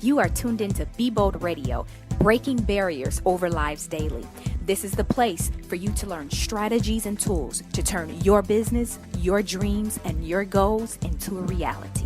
You are tuned into Be Bold Radio, breaking barriers over lives daily. This is the place for you to learn strategies and tools to turn your business, your dreams, and your goals into a reality.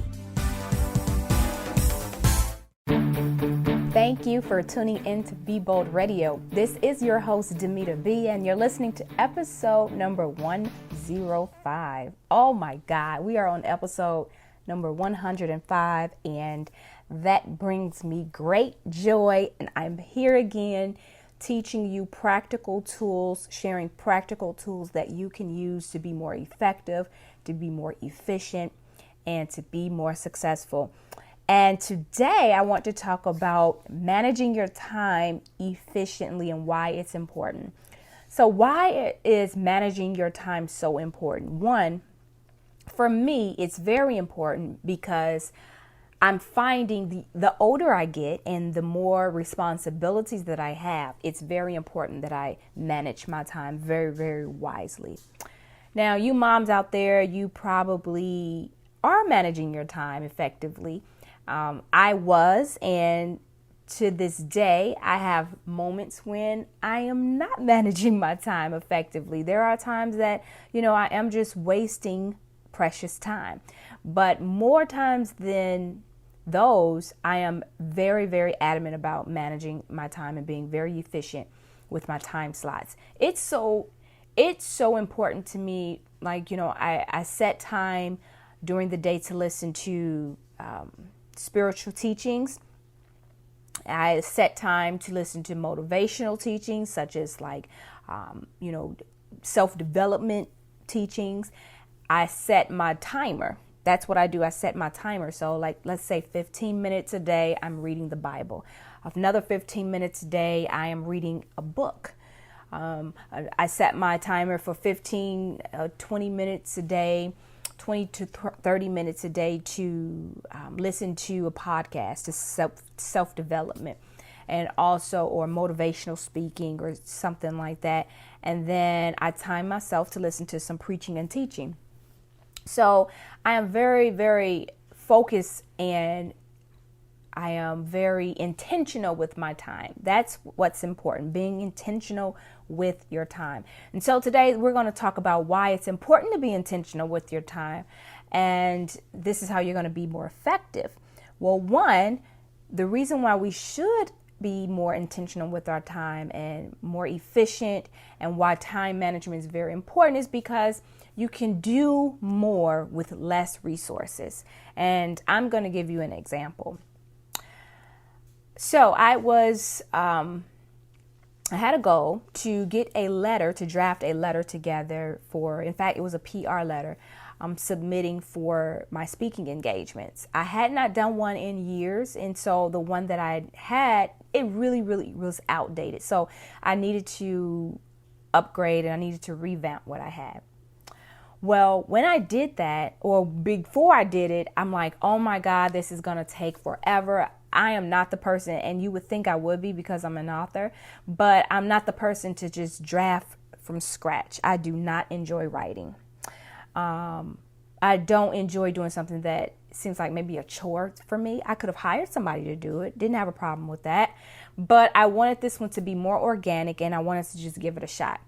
Thank you for tuning in to Be Bold Radio. This is your host, Dymeata B, and you're listening to episode number 105. Oh my God, we are on episode number 105, and that brings me great joy. And I'm here again teaching you practical tools, sharing practical tools that you can use to be more effective, to be more efficient, and to be more successful. And today I want to talk about managing your time efficiently and why it's important. So why is managing your time so important? One, for me, it's very important because I'm finding the older I get and the more responsibilities that I have, it's very important that I manage my time very, very wisely. Now, you moms out there, you probably are managing your time effectively. I was, and to this day, I have moments when I am not managing my time effectively. There are times that, I am just wasting precious time. But more times than those, I am very, very adamant about managing my time and being very efficient with my time slots. It's so important to me. Like, I set time during the day to listen to spiritual teachings. I set time to listen to motivational teachings, such as self-development teachings. I set my timer. That's what I do. I set my timer. So let's say 15 minutes a day, I'm reading the Bible. Another 15 minutes a day, I am reading a book. I set my timer for 20 minutes a day, 20 to 30 minutes a day to listen to a podcast, to self-development, and also, or motivational speaking or something like that. And then I time myself to listen to some preaching and teaching. So I am very, very focused, and I am very intentional with my time. That's what's important, being intentional with your time. And so today we're going to talk about why it's important to be intentional with your time. And this is how you're going to be more effective. Well, one, the reason why we should be more intentional with our time and more efficient, and why time management is very important, is because you can do more with less resources. And I'm going to give you an example. So I had a goal to get to draft a letter together in fact, it was a PR letter I'm submitting for my speaking engagements. I had not done one in years. And so the one that I had, it really, really was outdated. So I needed to upgrade, and I needed to revamp what I had. Well, when I did that, or before I did it, I'm like, oh my God, this is going to take forever. I am not the person, and you would think I would be because I'm an author, but I'm not the person to just draft from scratch. I do not enjoy writing. I don't enjoy doing something that seems like maybe a chore for me. I could have hired somebody to do it. Didn't have a problem with that. But I wanted this one to be more organic, and I wanted to just give it a shot.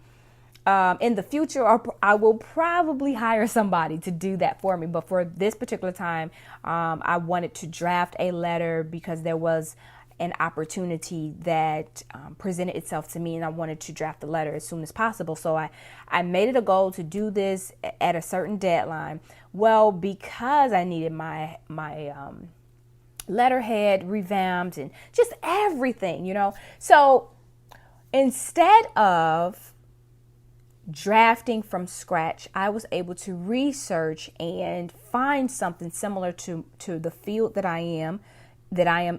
In the future, I will probably hire somebody to do that for me. But for this particular time, I wanted to draft a letter because there was an opportunity that presented itself to me, and I wanted to draft the letter as soon as possible. So I made it a goal to do this at a certain deadline. Well, because I needed my letterhead revamped and just everything, So instead of drafting from scratch, I was able to research and find something similar to the field that I am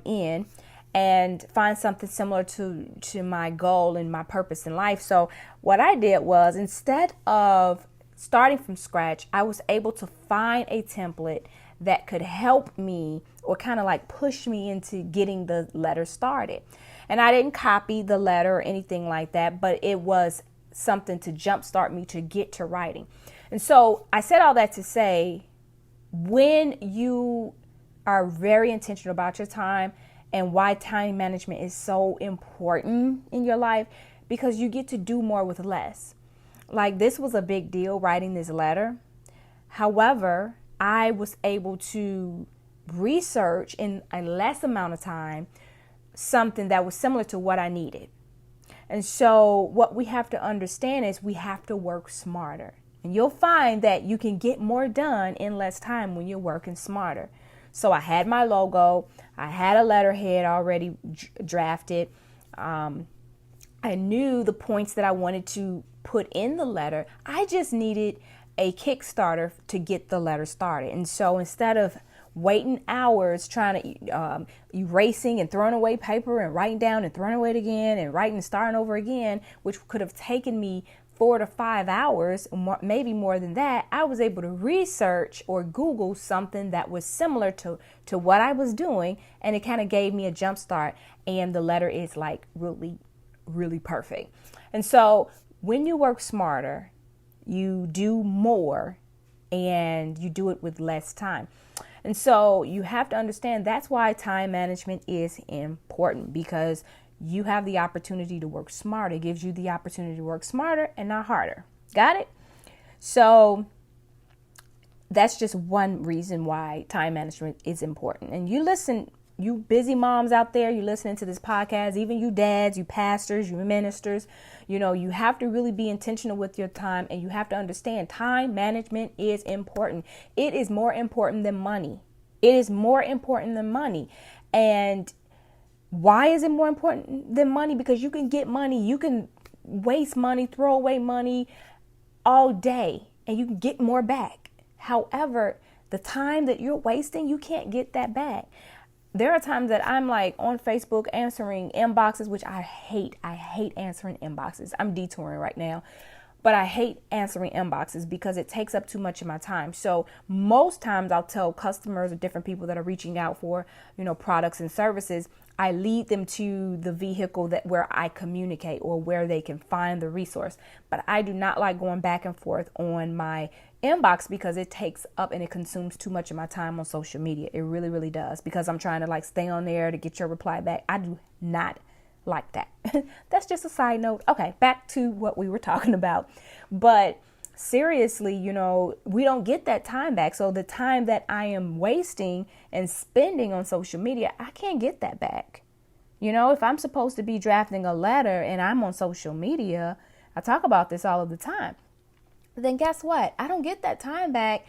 in, and find something similar to my goal and my purpose in life. So what I did was, instead of starting from scratch, I was able to find a template that could help me, or kind of like push me into getting the letter started. And I didn't copy the letter or anything like that, but it was something to jumpstart me to get to writing. And so I said all that to say, when you are very intentional about your time and why time management is so important in your life, because you get to do more with less. Like, this was a big deal writing this letter. However, I was able to research in a less amount of time something that was similar to what I needed. And so what we have to understand is we have to work smarter. And you'll find that you can get more done in less time when you're working smarter. So I had my logo. I had a letterhead already drafted. I knew the points that I wanted to put in the letter. I just needed a Kickstarter to get the letter started. And so instead of waiting hours trying to erasing and throwing away paper and writing down and throwing away it again and writing and starting over again, which could have taken me 4 to 5 hours, maybe more than that, I was able to research or Google something that was similar to what I was doing, and it kind of gave me a jump start, and the letter is like really, really perfect. And so when you work smarter, you do more and you do it with less time. And so you have to understand that's why time management is important, because you have the opportunity to work smarter. It gives you the opportunity to work smarter and not harder. Got it? So that's just one reason why time management is important. And you listen, you busy moms out there, you listening to this podcast, even you dads, you pastors, you ministers, you have to really be intentional with your time, and you have to understand time management is important. It is more important than money. It is more important than money. And why is it more important than money? Because you can get money, you can waste money, throw away money all day, and you can get more back. However, the time that you're wasting, you can't get that back. There are times that I'm like on Facebook answering inboxes, which I hate. I hate answering inboxes. I'm detouring right now, but I hate answering inboxes because it takes up too much of my time. So most times I'll tell customers or different people that are reaching out for, products and services, I lead them to the vehicle where I communicate or where they can find the resource. But I do not like going back and forth on my inbox because it takes up and it consumes too much of my time on social media. It really, really does, because I'm trying to stay on there to get your reply back. I do not like that. That's just a side note. Okay, back to what we were talking about. But seriously, we don't get that time back. So the time that I am wasting and spending on social media, I can't get that back. If I'm supposed to be drafting a letter and I'm on social media, I talk about this all of the time, then guess what? I don't get that time back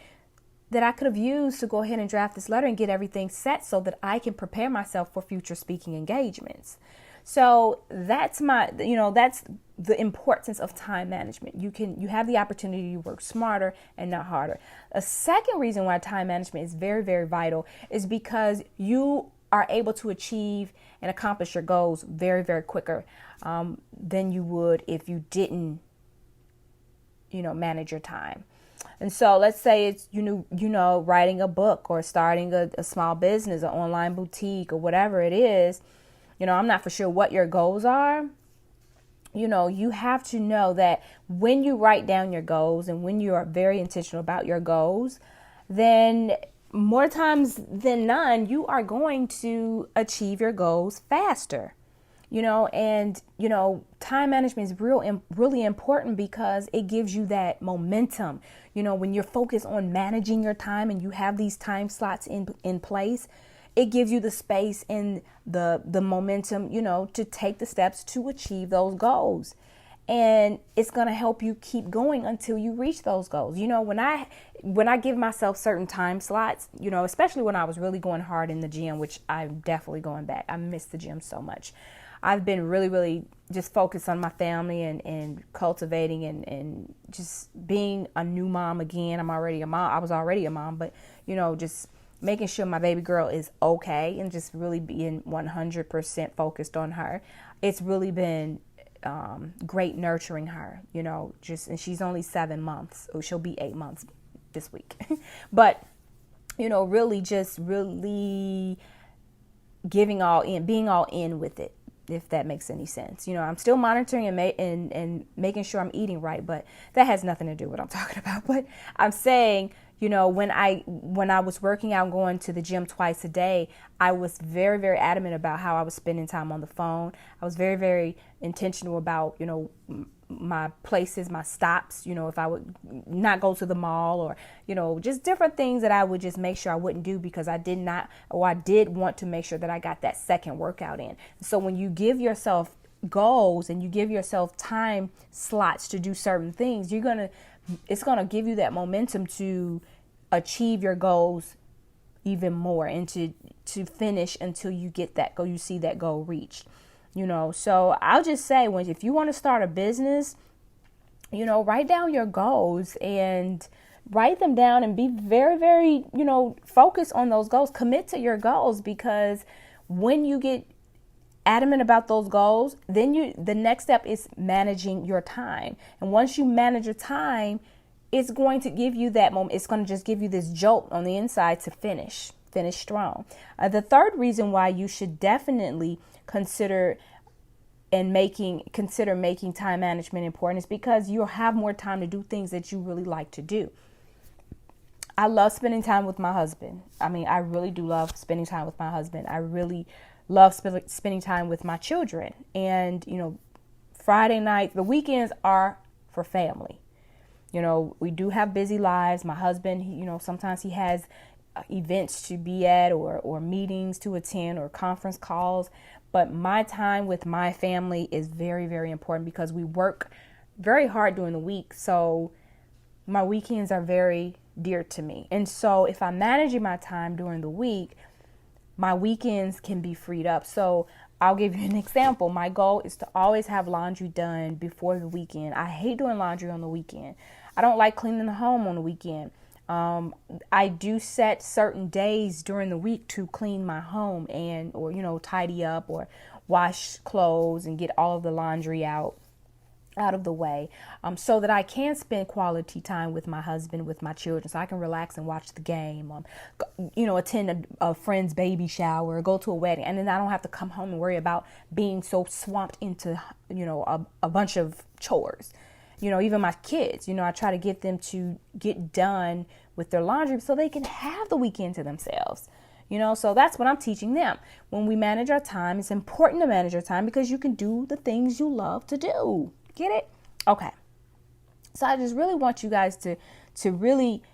that I could have used to go ahead and draft this letter and get everything set so that I can prepare myself for future speaking engagements. So that's that's the importance of time management. You have the opportunity to work smarter and not harder. A second reason why time management is very, very vital is because you are able to achieve and accomplish your goals very, very quicker than you would if you didn't, manage your time. And so let's say it's, writing a book or starting a small business, an online boutique or whatever it is. I'm not for sure what your goals are. You have to know that when you write down your goals and when you are very intentional about your goals, then more times than none, you are going to achieve your goals faster. Time management is really important because it gives you that momentum. When you're focused on managing your time and you have these time slots in place, it gives you the space and the momentum, to take the steps to achieve those goals. And it's going to help you keep going until you reach those goals. When I give myself certain time slots, especially when I was really going hard in the gym, which I'm definitely going back. I miss the gym so much. I've been really, really just focused on my family and cultivating and just being a new mom again. I'm already a mom. I was already a mom, but, just making sure my baby girl is okay and just really being 100% focused on her. It's really been great nurturing her, and she's only 7 months. Or she'll be 8 months this week. But, really giving all in, being all in with it, if that makes any sense. I'm still monitoring and making sure I'm eating right, but that has nothing to do with what I'm talking about. But I'm saying, When I was working out, going to the gym twice a day, I was very, very adamant about how I was spending time on the phone. I was very, very intentional about, my places, my stops, if I would not go to the mall, or, just different things that I would just make sure I wouldn't do, because I did want to make sure that I got that second workout in. So when you give yourself goals and you give yourself time slots to do certain things, it's going to give you that momentum to achieve your goals even more, and to finish until you get that goal, you see that goal reached. So I'll just say, if you want to start a business, write down your goals and write them down, and be very, very, focused on those goals. Commit to your goals, because when you get adamant about those goals, then the next step is managing your time. And once you manage your time, it's going to give you that moment. It's going to just give you this jolt on the inside to finish strong. The third reason why you should definitely consider making time management important is because you'll have more time to do things that you really like to do. I love spending time with my husband. I really do love spending time with my husband. I really love spending time with my children. And, Friday night, the weekends are for family. We do have busy lives. My husband, sometimes he has events to be at, or meetings to attend, or conference calls. But my time with my family is very, very important, because we work very hard during the week. So my weekends are very dear to me. And so if I'm managing my time during the week, my weekends can be freed up. So I'll give you an example. My goal is to always have laundry done before the weekend. I hate doing laundry on the weekend. I don't like cleaning the home on the weekend. I do set certain days during the week to clean my home or tidy up, or wash clothes and get all of the laundry out of the way, so that I can spend quality time with my husband, with my children, so I can relax and watch the game, attend a friend's baby shower, go to a wedding, and then I don't have to come home and worry about being so swamped into, a bunch of chores. Even my kids, I try to get them to get done with their laundry so they can have the weekend to themselves. So that's what I'm teaching them. When we manage our time, it's important to manage your time, because you can do the things you love to do. Get it? Okay. So I just really want you guys to really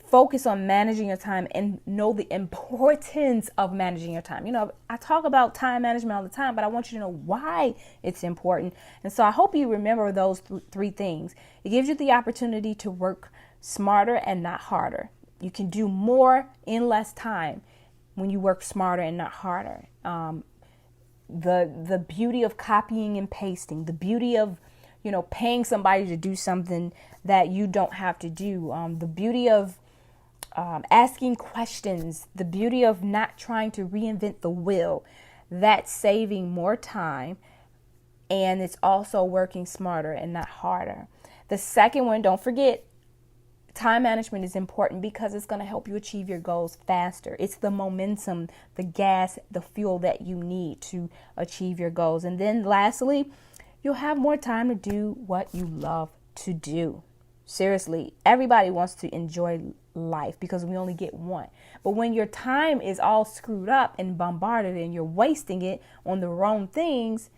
focus on managing your time and know the importance of managing your time. I talk about time management all the time, but I want you to know why it's important. And so I hope you remember those three things. It gives you the opportunity to work smarter and not harder. You can do more in less time when you work smarter and not harder. The beauty of copying and pasting, the beauty of paying somebody to do something that you don't have to do. The beauty of asking questions, the beauty of not trying to reinvent the wheel. That's saving more time, and it's also working smarter and not harder. The second one, don't forget, time management is important because it's going to help you achieve your goals faster. It's the momentum, the gas, the fuel that you need to achieve your goals. And then lastly, you'll have more time to do what you love to do. Seriously, everybody wants to enjoy life because we only get one. But when your time is all screwed up and bombarded and you're wasting it on the wrong things,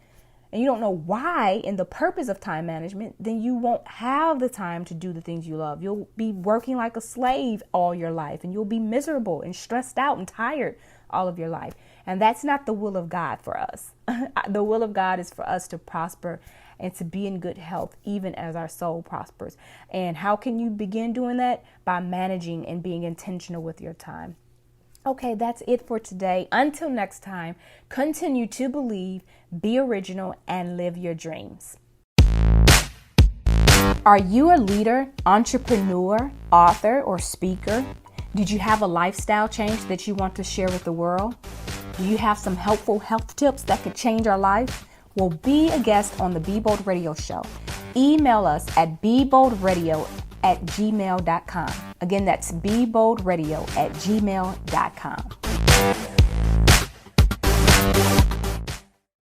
and you don't know why and the purpose of time management, then you won't have the time to do the things you love. You'll be working like a slave all your life, and you'll be miserable and stressed out and tired all of your life. And that's not the will of God for us. The will of God is for us to prosper and to be in good health, even as our soul prospers. And how can you begin doing that? By managing and being intentional with your time. Okay, that's it for today. Until next time, continue to believe, be original, and live your dreams. Are you a leader, entrepreneur, author, or speaker? Did you have a lifestyle change that you want to share with the world? Do you have some helpful health tips that could change our life? Well, be a guest on the Be Bold Radio Show. Email us at beboldradio@gmail.com. Again, that's beboldradio@gmail.com.